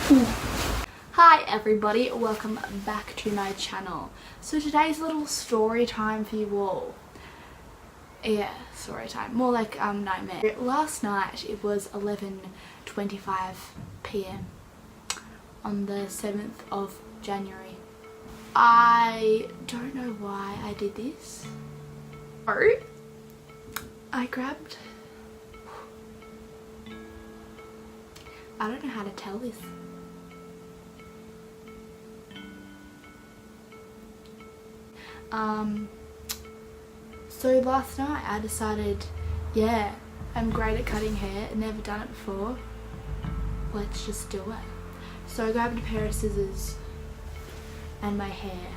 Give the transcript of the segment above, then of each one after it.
Hi everybody, welcome back to my channel. So today's a little story time for you all. Yeah, story time, more like nightmare. Last night it was 11:25 p.m. on the 7th of January. I don't know why I did this. Oh, I grabbed, I don't know how to tell this. So last night I decided, yeah, I'm great at cutting hair, never done it before, let's just do it. So I grabbed a pair of scissors and my hair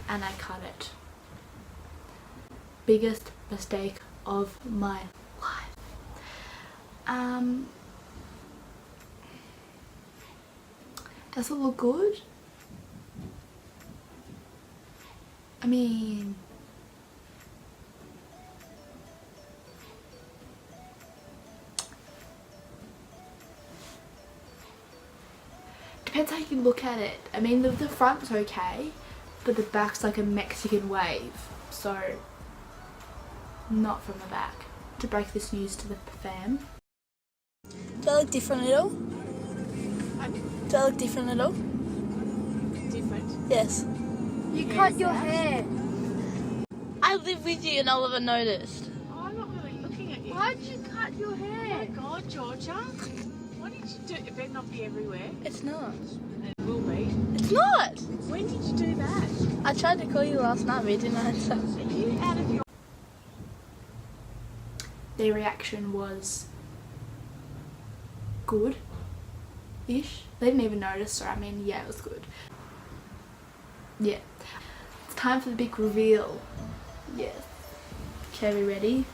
and I cut it. Biggest mistake of my life. Does it look good? I mean, depends how you look at it. I mean, the front's okay, but the back's like a Mexican wave, so not from the back. To break this news to the fam. Do I look different at all? Do I look different at all? Different? Yes. You cut your hair. I live with you and I'll have noticed. Oh, I'm not really looking at you. Why'd you cut your hair? Oh my God, Georgia. What did you do? It better not be everywhere. It's not. It will be. It's not! When did you do that? I tried to call you last night but you didn't answer. Are you out of your... Their reaction was good-ish. They didn't even notice, so I mean, yeah, it was good. Yeah. It's time for the big reveal. Yes. Okay, we ready?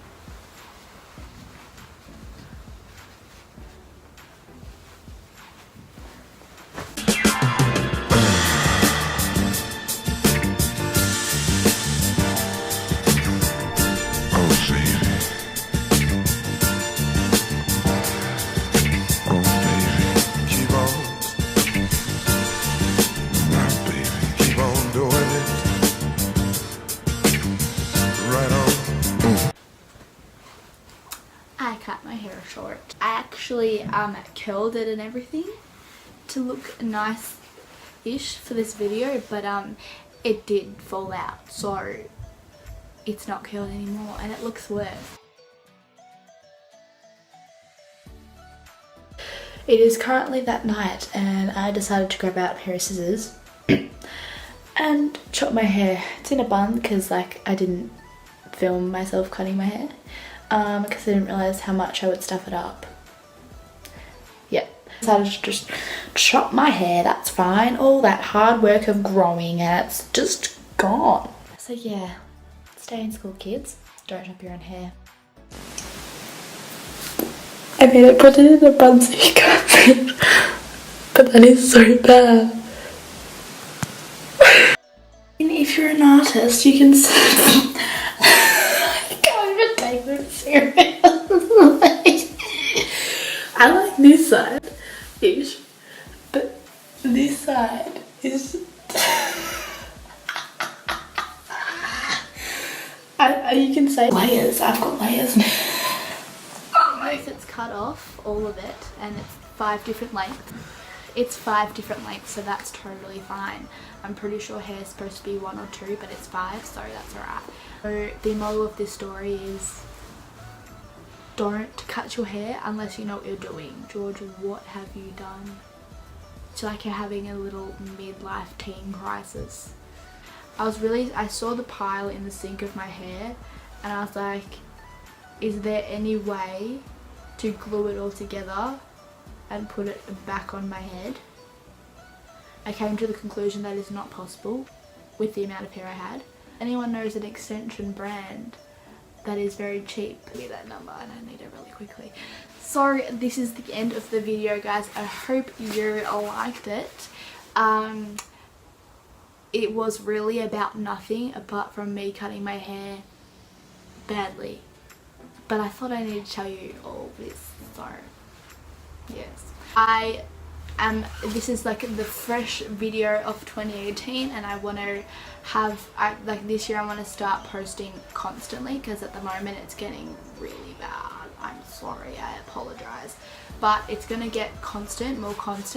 I cut my hair short. I actually curled it and everything to look nice-ish for this video, but it did fall out, so it's not curled anymore and it looks worse. It is currently that night and I decided to grab out a pair of scissors and chop my hair. It's in a bun because like I didn't film myself cutting my hair. Because I didn't realise how much I would stuff it up. Yeah, decided to just chop my hair, that's fine. All that hard work of growing and it's just gone. So yeah, stay in school kids, don't chop your own hair. I made it put it in a bun so you can't see, but that is so bad. And if you're an artist, you can take it serious. I like this side-ish, but this side is you can say layers. I've got layers now. Yes, it's cut off, all of it, and it's 5 different lengths. It's 5 different lengths, so that's totally fine. I'm pretty sure hair is supposed to be 1 or 2, but it's 5, so that's alright. So the moral of this story is don't cut your hair unless you know what you're doing. George, what have you done? It's like you're having a little midlife teen crisis. I saw the pile in the sink of my hair and I was like, is there any way to glue it all together and put it back on my head? I came to the conclusion that is not possible with the amount of hair I had. Anyone knows an extension brand that is very cheap? Give me that number and I need it really quickly. So this is the end of the video, guys. I hope you liked it. It was really about nothing apart from me cutting my hair badly. But I thought I needed to tell you all this, so yes. I this is like the fresh video of 2018, and I want to have, like this year I want to start posting constantly, because at the moment it's getting really bad. I'm sorry, I apologize, but it's gonna get more constant.